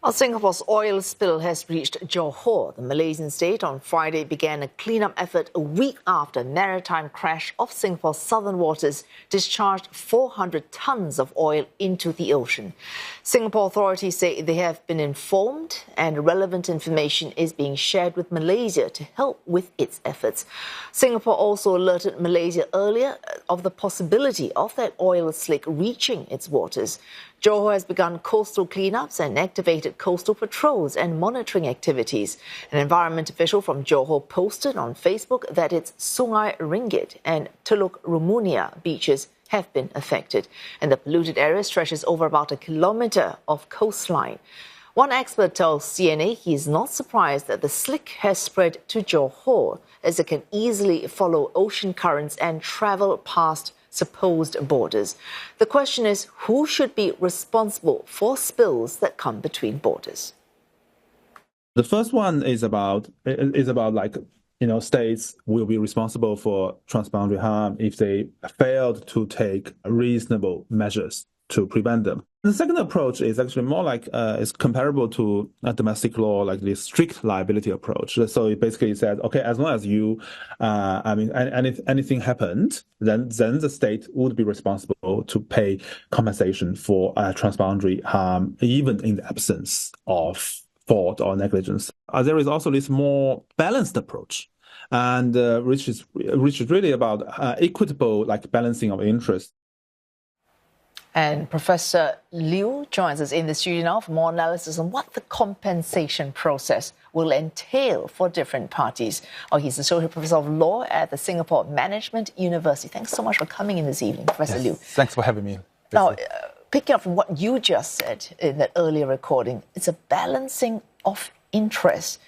Well, Singapore's oil spill has reached Johor. The Malaysian state on Friday began a cleanup effort a week after a maritime crash off Singapore's southern waters discharged 400 tons of oil into the ocean. Singapore authorities say they have been informed and relevant information is being shared with Malaysia to help with its efforts. Singapore also alerted Malaysia earlier of the possibility of that oil slick reaching its waters. Johor has begun coastal cleanups and activated coastal patrols and monitoring activities. An environment official from Johor posted on Facebook that its Sungai Ringgit and Teluk Rumunia beaches have been affected, and the polluted area stretches over about a kilometre of coastline. One expert tells CNA he is not surprised that the slick has spread to Johor, as it can easily follow ocean currents and travel past supposed borders. The question is, who should be responsible for spills that come between borders? The first one is about states will be responsible for transboundary harm if they failed to take reasonable measures to prevent them. The second approach is actually more like is comparable to domestic law, like the strict liability approach. So it basically said, okay, as long as you, anything happened, then the state would be responsible to pay compensation for transboundary harm, even in the absence of fault or negligence. There is also this more balanced approach, and which is really about equitable, like balancing of interests. And Professor Liu joins us in the studio now for more analysis on what the compensation process will entail for different parties. He's Associate Professor of Law at the Singapore Management University. Thanks so much for coming in this evening, Professor Liu. Thanks for having me. Now, picking up from what you just said in that earlier recording, it's a balancing of interests.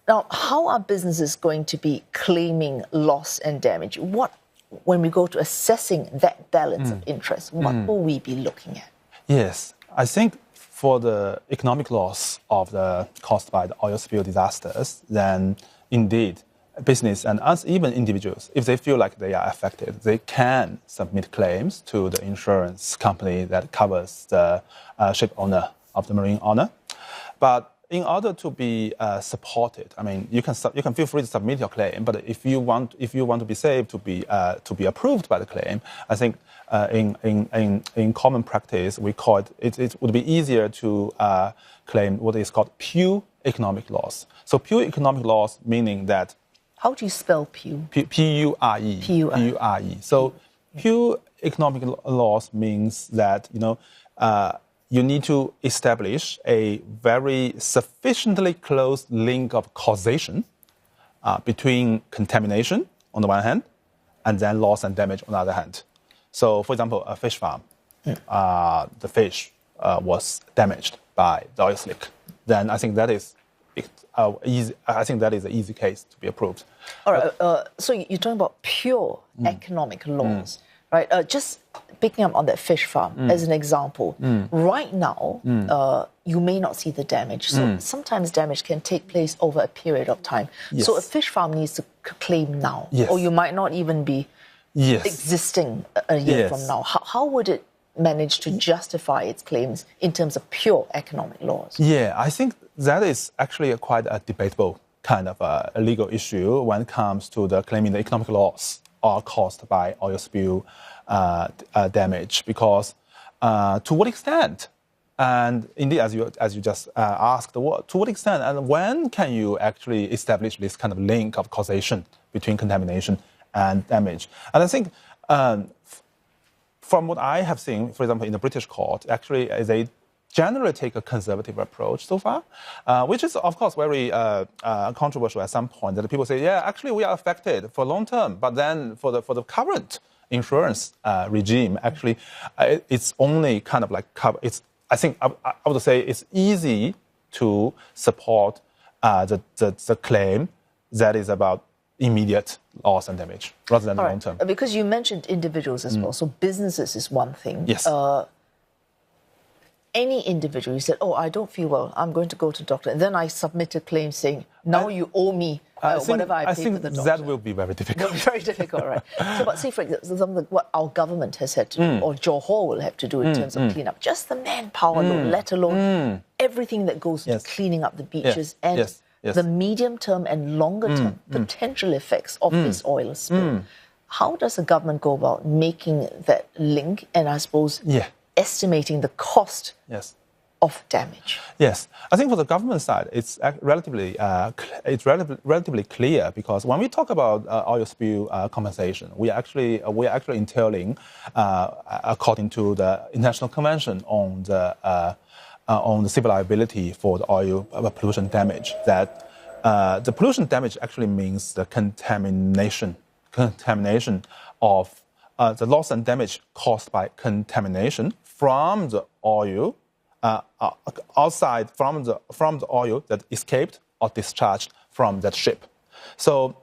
Now, how are businesses going to be claiming loss and damage? When we go to assessing that balance of interest, what will we be looking at? Yes, I think for the economic loss caused by the oil spill disasters, then indeed business and us, even individuals, if they feel like they are affected, they can submit claims to the insurance company that covers the ship owner of the marine owner. But in order to be supported, I mean, you can feel free to submit your claim. But if you want to be saved, to be approved by the claim, I think in common practice we call it would be easier to claim what is called pure economic loss. So pure economic loss meaning that. How do you spell pure? P-U-R-E. P-U-R-E. So pure economic loss means that you need to establish a very sufficiently close link of causation between contamination on the one hand and then loss and damage on the other hand. So, for example, a fish farm, the fish was damaged by the oil slick. Then I think that is easy. I think that is an easy case to be approved. All right. So you're talking about pure economic loss, right? Just picking up on that fish farm as an example, right now, you may not see the damage. So sometimes damage can take place over a period of time. Yes. So a fish farm needs to claim now, yes. or you might not even be existing a year from now. How would it manage to justify its claims in terms of pure economic loss? Yeah, I think that is actually quite a debatable kind of a legal issue when it comes to the claiming the economic loss are caused by oil spill damage, because to what extent, and indeed as you just asked, to what extent and when can you actually establish this kind of link of causation between contamination and damage? And I think from what I have seen, for example, in the British court, actually they generally take a conservative approach so far, which is, of course, very controversial at some point, that people say, yeah, actually we are affected for long term, but then for the current insurance regime, actually, it's only kind of like cover. I think I would say it's easy to support the claim that is about immediate loss and damage rather than long term. Because you mentioned individuals as well, so businesses is one thing. Yes. Any individual, you said, I don't feel well, I'm going to go to the doctor, and then I submit a claim saying, now you owe me whatever I paid for the doctor. That will be very difficult. Very difficult, right? So, but say, for example, what our government has had to do, or Johor will have to do in terms of cleanup, just the manpower load, let alone every everything that goes into cleaning up the beaches and the medium-term and longer-term potential effects of this oil spill. How does the government go about making that link and, I suppose, estimating the cost of damage? Yes, I think for the government side, it's relatively clear, because when we talk about oil spill compensation, we are actually entailing, according to the International Convention on the civil liability for the oil pollution damage, that the pollution damage actually means the contamination of the loss and damage caused by contamination from the oil. Outside from the oil that escaped or discharged from that ship. So,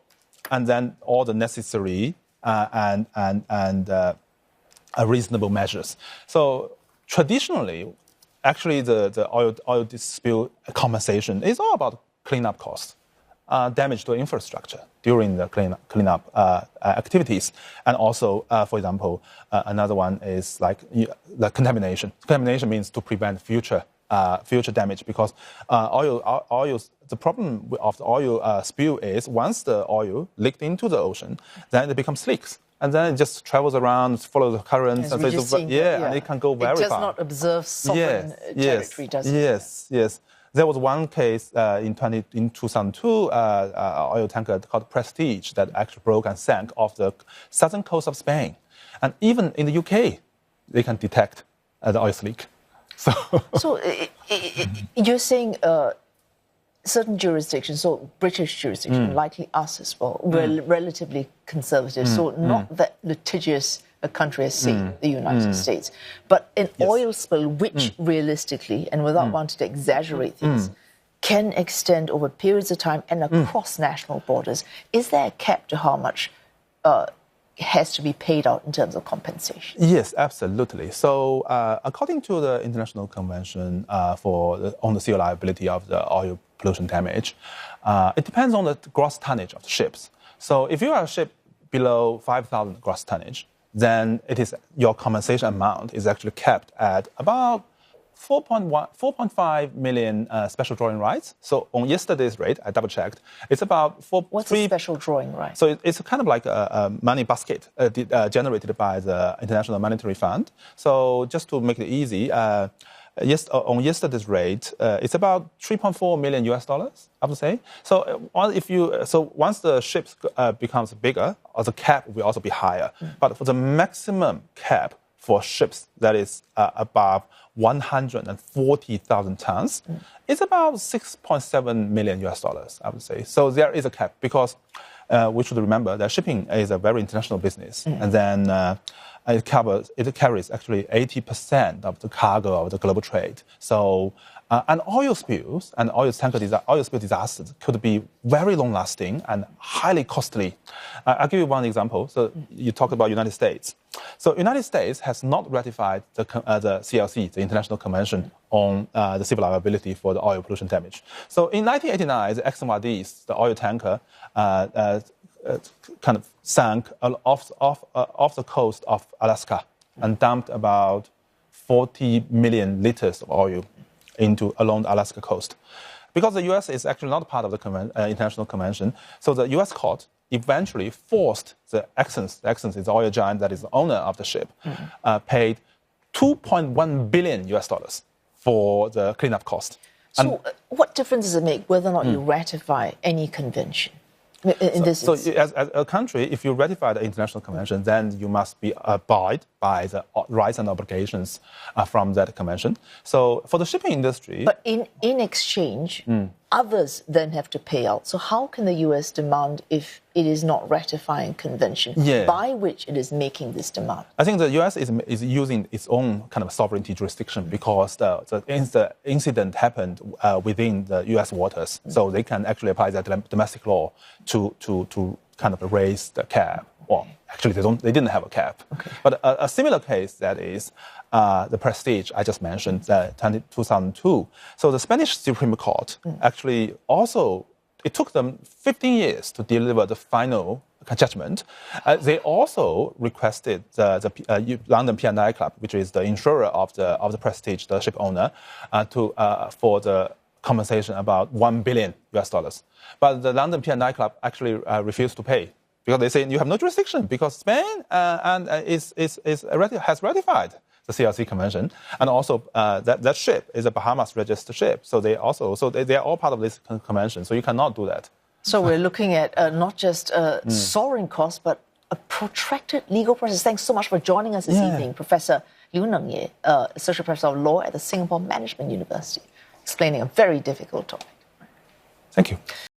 and then all the necessary and reasonable measures. So traditionally, actually the oil spill compensation is all about cleanup costs, damage to infrastructure during the cleanup activities, and also, for example, another one is like the contamination. Contamination means to prevent future damage, because the problem of the oil spill is once the oil leaked into the ocean, then it becomes leaks. And then it just travels around, follows the currents, and it can go very far. It does not observe sovereign territory, does it? Yes. There was one case in 2002, oil tanker called Prestige that actually broke and sank off the southern coast of Spain. And even in the UK, they can detect the oil leak. So you're saying certain jurisdictions, so British jurisdiction, likely us as well, we're relatively conservative, so not that litigious a country as, say, the United States. But an oil spill, which realistically, and without wanting to exaggerate things, can extend over periods of time and across national borders, is there a cap to how much has to be paid out in terms of compensation? Yes, absolutely. So according to the International Convention on the civil liability of the oil pollution damage, it depends on the gross tonnage of the ships. So if you are a ship below 5,000 gross tonnage, then your compensation amount is actually capped at about 4.5 million special drawing rights. So on yesterday's rate, I double-checked, it's about What's a special drawing right? So it's kind of like a money basket generated by the International Monetary Fund. So just to make it easy, on yesterday's rate, it's about $3.4 million, I would say. So once the ship becomes bigger, the cap will also be higher. But for the maximum cap for ships that is above 140,000 tons, it's about $6.7 million, I would say. So there is a cap, because we should remember that shipping is a very international business, and then it carries actually 80% of the cargo of the global trade. So, and oil spills and oil spill disasters could be very long-lasting and highly costly. I'll give you one example. So you talked about United States. So United States has not ratified the CLC, the International Convention on the civil liability for the oil pollution damage. So in 1989, the Exxon Valdez, the oil tanker, kind of sank off the coast of Alaska and dumped about 40 million liters of oil along the Alaska coast. Because the U.S. is actually not part of the International Convention, so the U.S. court eventually forced the Exxon is the oil giant that is the owner of the ship, paid $2.1 billion for the cleanup cost. So what difference does it make whether or not you ratify any convention? So as a country, if you ratify the International Convention, then you must abide by the rights and obligations from that convention. So for the shipping industry... But in exchange, others then have to pay out. So how can the U.S. demand if it is not ratifying convention by which it is making this demand? I think the U.S. is using its own kind of sovereignty jurisdiction, because the incident happened within the U.S. waters. So they can actually apply that domestic law to kind of raise the cap. Well, actually, they didn't have a cap. Okay. But a similar case, that is the Prestige I just mentioned, 2002. So the Spanish Supreme Court actually also it took them 15 years to deliver the final judgment. They also requested the London P&I Club, which is the insurer of the Prestige, the ship owner, for the compensation about $1 billion. But the London P&I Club actually refused to pay because they say you have no jurisdiction because Spain has ratified the CLC Convention, and also that ship is a Bahamas registered ship. So they are all part of this convention. So you cannot do that. So we're looking at not just soaring costs, but a protracted legal process. Thanks so much for joining us this evening, Professor Liu Nengye, Associate Professor of Law at the Singapore Management University, explaining a very difficult topic. Thank you.